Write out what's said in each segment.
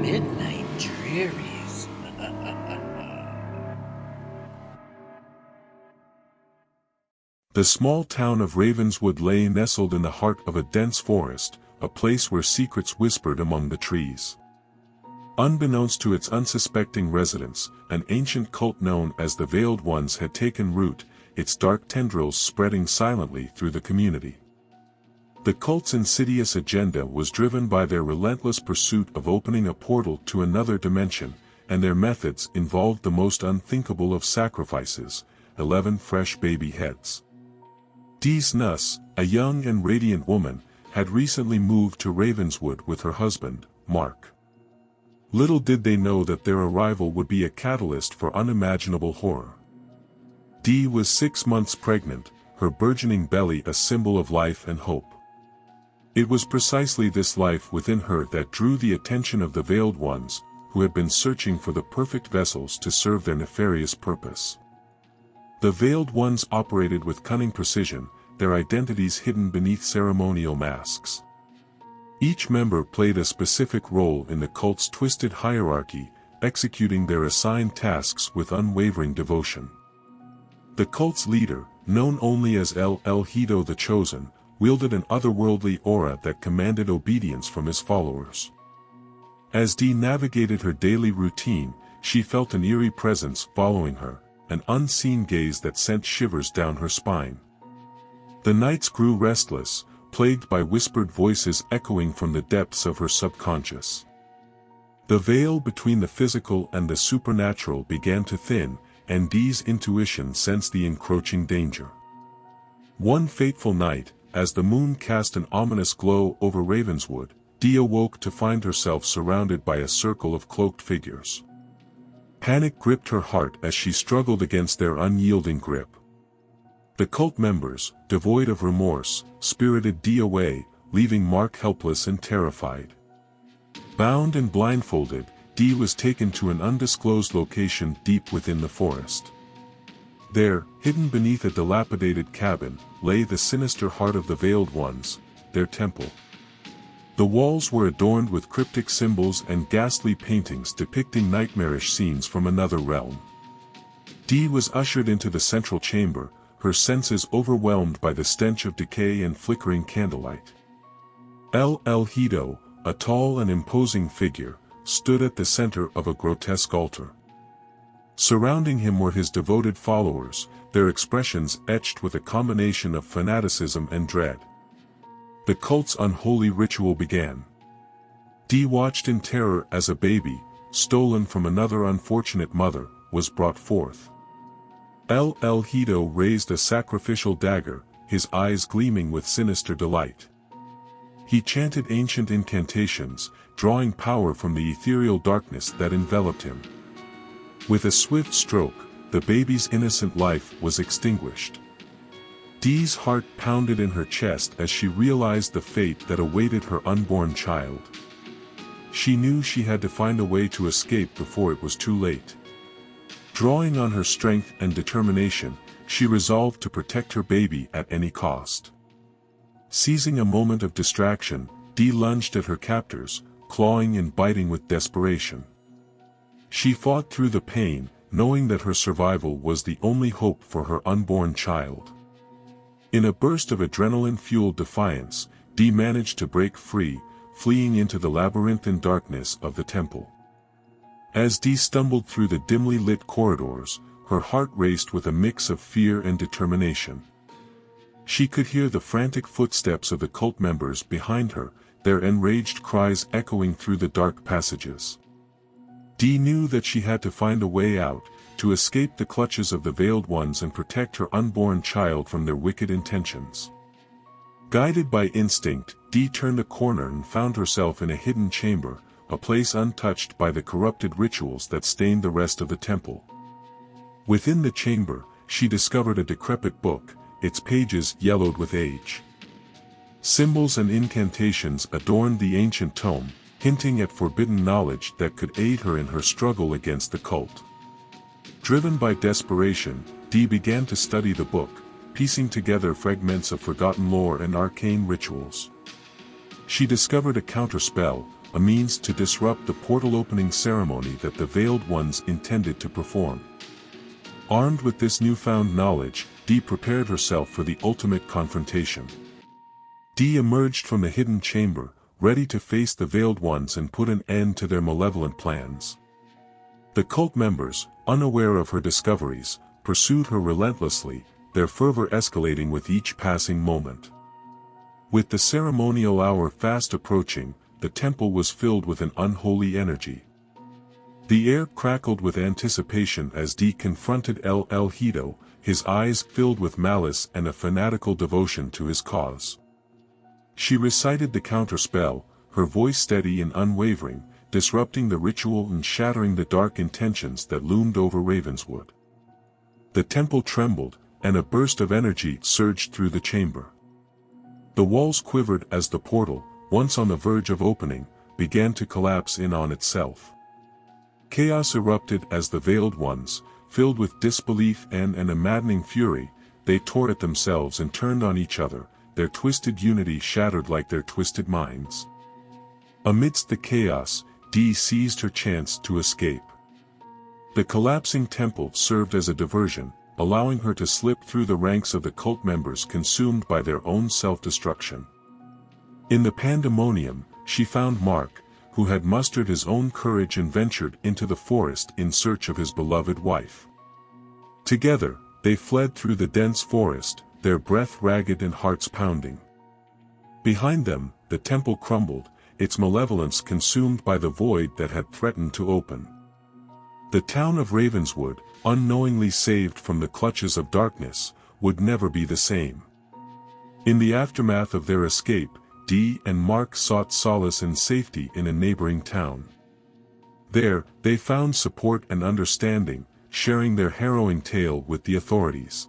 Midnight Drearies. The small town of Ravenswood lay nestled in the heart of a dense forest, a place where secrets whispered among the trees. Unbeknownst to its unsuspecting residents, an ancient cult known as the Veiled Ones had taken root, its dark tendrils spreading silently through the community. The cult's insidious agenda was driven by their relentless pursuit of opening a portal to another dimension, and their methods involved the most unthinkable of sacrifices: 11 fresh baby heads. Dee's Nuss, a young and radiant woman, had recently moved to Ravenswood with her husband, Mark. Little did they know that their arrival would be a catalyst for unimaginable horror. Dee was 6 months pregnant, her burgeoning belly a symbol of life and hope. It was precisely this life within her that drew the attention of the Veiled Ones, who had been searching for the perfect vessels to serve their nefarious purpose. The Veiled Ones operated with cunning precision, their identities hidden beneath ceremonial masks. Each member played a specific role in the cult's twisted hierarchy, executing their assigned tasks with unwavering devotion. The cult's leader, known only as El Hido the Chosen, wielded an otherworldly aura that commanded obedience from his followers. As Dee navigated her daily routine, she felt an eerie presence following her, an unseen gaze that sent shivers down her spine. The nights grew restless, plagued by whispered voices echoing from the depths of her subconscious. The veil between the physical and the supernatural began to thin, and Dee's intuition sensed the encroaching danger. One fateful night, as the moon cast an ominous glow over Ravenswood, Dee awoke to find herself surrounded by a circle of cloaked figures. Panic gripped her heart as she struggled against their unyielding grip. The cult members, devoid of remorse, spirited Dee away, leaving Mark helpless and terrified. Bound and blindfolded, Dee was taken to an undisclosed location deep within the forest. There, hidden beneath a dilapidated cabin, lay the sinister heart of the Veiled Ones, their temple. The walls were adorned with cryptic symbols and ghastly paintings depicting nightmarish scenes from another realm. Dee was ushered into the central chamber, her senses overwhelmed by the stench of decay and flickering candlelight. El Hido, a tall and imposing figure, stood at the center of a grotesque altar. Surrounding him were his devoted followers, their expressions etched with a combination of fanaticism and dread. The cult's unholy ritual began. Dee watched in terror as a baby, stolen from another unfortunate mother, was brought forth. El Hido raised a sacrificial dagger, his eyes gleaming with sinister delight. He chanted ancient incantations, drawing power from the ethereal darkness that enveloped him. With a swift stroke, the baby's innocent life was extinguished. Dee's heart pounded in her chest as she realized the fate that awaited her unborn child. She knew she had to find a way to escape before it was too late. Drawing on her strength and determination, she resolved to protect her baby at any cost. Seizing a moment of distraction, Dee lunged at her captors, clawing and biting with desperation. She fought through the pain, knowing that her survival was the only hope for her unborn child. In a burst of adrenaline-fueled defiance, Dee managed to break free, fleeing into the labyrinthine darkness of the temple. As Dee stumbled through the dimly lit corridors, her heart raced with a mix of fear and determination. She could hear the frantic footsteps of the cult members behind her, their enraged cries echoing through the dark passages. Dee knew that she had to find a way out, to escape the clutches of the Veiled Ones and protect her unborn child from their wicked intentions. Guided by instinct, Dee turned a corner and found herself in a hidden chamber, a place untouched by the corrupted rituals that stained the rest of the temple. Within the chamber, she discovered a decrepit book, its pages yellowed with age. Symbols and incantations adorned the ancient tome, hinting at forbidden knowledge that could aid her in her struggle against the cult. Driven by desperation, Dee began to study the book, piecing together fragments of forgotten lore and arcane rituals. She discovered a counterspell, a means to disrupt the portal opening ceremony that the Veiled Ones intended to perform. Armed with this newfound knowledge, Dee prepared herself for the ultimate confrontation. Dee emerged from the hidden chamber, ready to face the Veiled Ones and put an end to their malevolent plans. The cult members, unaware of her discoveries, pursued her relentlessly, their fervor escalating with each passing moment. With the ceremonial hour fast approaching, the temple was filled with an unholy energy. The air crackled with anticipation as Dee confronted El Hido, his eyes filled with malice and a fanatical devotion to his cause. She recited the counterspell, her voice steady and unwavering, disrupting the ritual and shattering the dark intentions that loomed over Ravenswood. The temple trembled, and a burst of energy surged through the chamber. The walls quivered as the portal, once on the verge of opening, began to collapse in on itself. Chaos erupted as the Veiled Ones, filled with disbelief and a maddening fury, they tore at themselves and turned on each other, their twisted unity shattered like their twisted minds. Amidst the chaos, Dee seized her chance to escape. The collapsing temple served as a diversion, allowing her to slip through the ranks of the cult members consumed by their own self-destruction. In the pandemonium, she found Mark, who had mustered his own courage and ventured into the forest in search of his beloved wife. Together, they fled through the dense forest, their breath ragged and hearts pounding. Behind them, the temple crumbled, its malevolence consumed by the void that had threatened to open. The town of Ravenswood, unknowingly saved from the clutches of darkness, would never be the same. In the aftermath of their escape, Dee and Mark sought solace and safety in a neighboring town. There, they found support and understanding, sharing their harrowing tale with the authorities.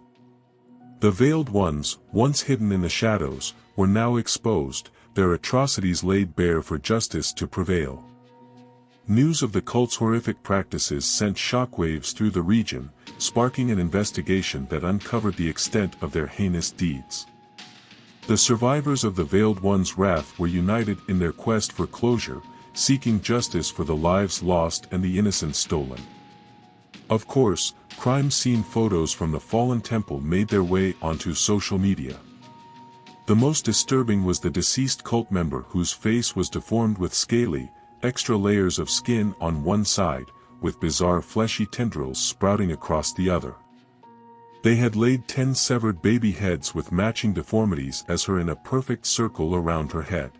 The Veiled Ones, once hidden in the shadows, were now exposed, their atrocities laid bare for justice to prevail. News of the cult's horrific practices sent shockwaves through the region, sparking an investigation that uncovered the extent of their heinous deeds. The survivors of the Veiled One's wrath were united in their quest for closure, seeking justice for the lives lost and the innocents stolen. Of course, crime scene photos from the fallen temple made their way onto social media. The most disturbing was the deceased cult member whose face was deformed with scaly, extra layers of skin on one side, with bizarre fleshy tendrils sprouting across the other. They had laid 10 severed baby heads with matching deformities as her in a perfect circle around her head.